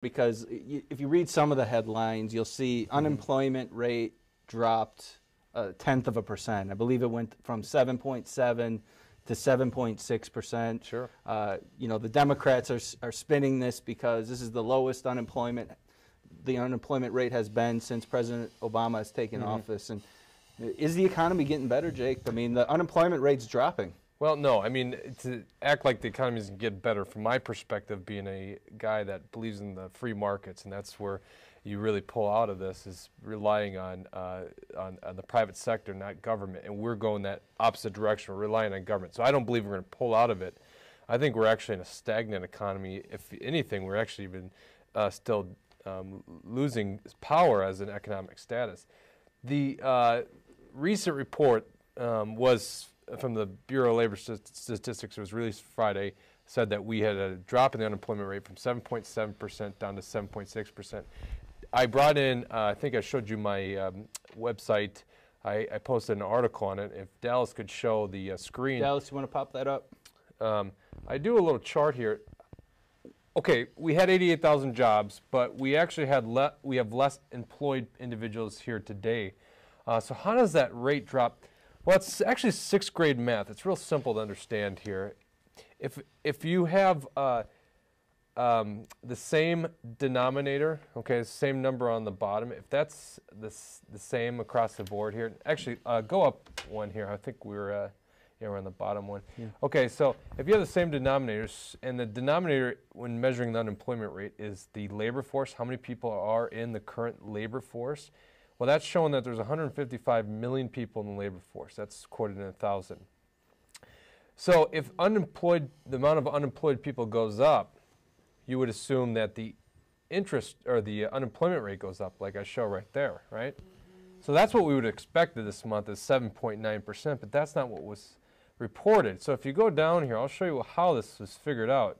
because if you read some of the headlines, you'll see unemployment rate dropped 0.1%. I believe it went from 7.7 to 7.6%. Sure. You know, the Democrats are spinning this because this is the lowest unemployment rate has been since President Obama has taken office. And is the economy getting better, Jake? I mean, the unemployment rate's dropping. Well, no. I mean, to act like the economy is going to get better, from my perspective, being a guy that believes in the free markets, and that's where you really pull out of this, is relying on the private sector, not government. And we're going that opposite direction. We're relying on government. So I don't believe we're going to pull out of it. I think we're actually in a stagnant economy. If anything, we're actually even still losing power as an economic status. The recent report was from the Bureau of Labor Statistics. It was released Friday. Said that we had a drop in the unemployment rate from 7.7% down to 7.6%. I brought in, I think I showed you my website. I posted an article on it. If Dallas could show the screen. Dallas, you want to pop that up? I do a little chart here. Okay, we had 88,000 jobs, but we actually had we have less employed individuals here today. So how does that rate drop? Well, it's actually sixth grade math. It's real simple to understand here. If you have the same denominator, okay, the same number on the bottom, if that's the same across the board here, actually go up one here. I think we're on the bottom one. Yeah. Okay, so if you have the same denominators, and the denominator when measuring the unemployment rate is the labor force, how many people are in the current labor force? Well, that's showing that there's 155 million people in the labor force. That's quoted in 1,000. So if the amount of unemployed people goes up, you would assume that the interest or the unemployment rate goes up, like I show right there, right? So that's what we would expect this month is 7.9%, but that's not what was reported. So if you go down here, I'll show you how this was figured out.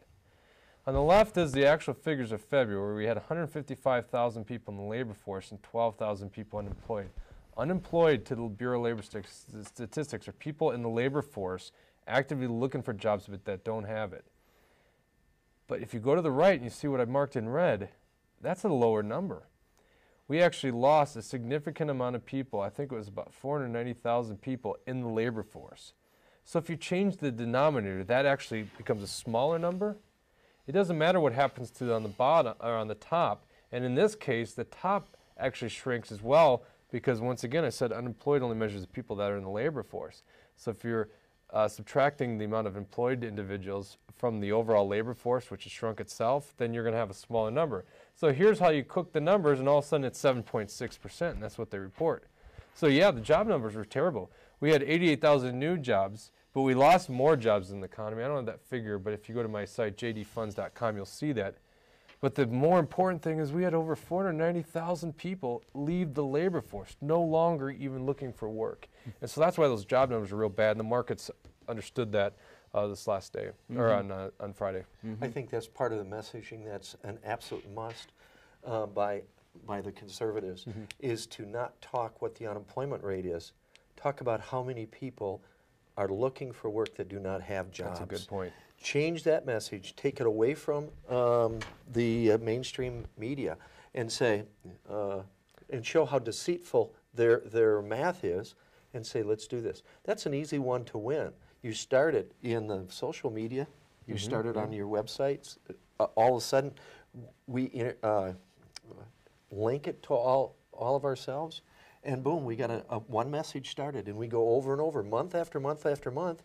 On the left is the actual figures of February. We had 155,000 people in the labor force and 12,000 people unemployed. Unemployed to the Bureau of Labor Statistics are people in the labor force actively looking for jobs but that don't have it. But if you go to the right and you see what I've marked in red, that's a lower number. We actually lost a significant amount of people. I think it was about 490,000 people in the labor force. So if you change the denominator, that actually becomes a smaller number. It doesn't matter what happens to on the bottom or on the top. And in this case, the top actually shrinks as well because, once again, I said unemployed only measures the people that are in the labor force. So if you're subtracting the amount of employed individuals from the overall labor force, which has shrunk itself, then you're going to have a smaller number. So here's how you cook the numbers, and all of a sudden it's 7.6%, and that's what they report. So yeah, the job numbers were terrible. We had 88,000 new jobs, but we lost more jobs in the economy. I don't have that figure, but if you go to my site, jdfunds.com, you'll see that. But the more important thing is we had over 490,000 people leave the labor force, no longer even looking for work. And so that's why those job numbers are real bad, and the markets understood that this last day, or on Friday. I think that's part of the messaging that's an absolute must by the conservatives, is to not talk what the unemployment rate is. Talk about how many people are looking for work that do not have jobs. That's a good point. Change that message, take it away from the mainstream media, and say, and show how deceitful their math is, and say, let's do this. That's an easy one to win. You start it in the social media, you start it on your websites, all of a sudden we link it to all of ourselves, and boom, we got a one message started, and we go over and over, month after month after month,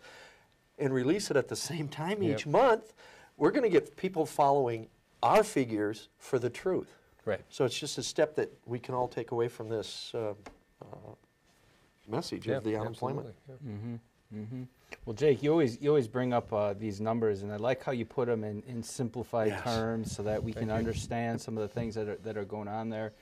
and release it at the same time each month. We're going to get people following our figures for the truth. Right. So it's just a step that we can all take away from this message of the unemployment. Well, Jake, you always bring up these numbers, and I like how you put them in simplified terms so that we can understand some of the things that are going on there.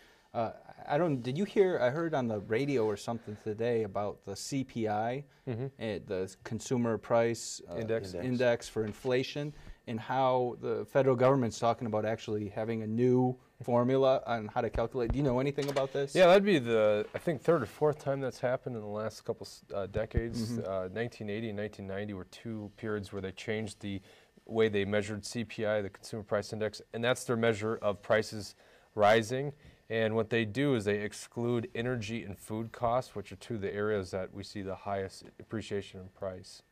Did you hear, I heard on the radio or something today about the CPI, the Consumer Price Index for inflation, and how the federal government's talking about actually having a new formula on how to calculate. Do you know anything about this? Yeah, that'd be the, I think, third or fourth time that's happened in the last couple decades. 1980 and 1990 were two periods where they changed the way they measured CPI, the Consumer Price Index, and that's their measure of prices rising. And what they do is they exclude energy and food costs, which are two of the areas that we see the highest appreciation in price.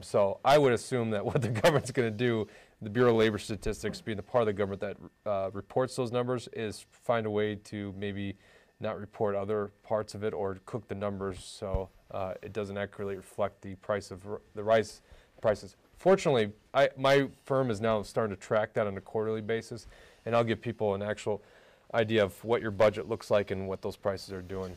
So I would assume that what the government's going to do, the Bureau of Labor Statistics being the part of the government that reports those numbers, is find a way to maybe not report other parts of it or cook the numbers so it doesn't accurately reflect the price of the rise prices. Fortunately, my firm is now starting to track that on a quarterly basis, and I'll give people an actual idea of what your budget looks like and what those prices are doing.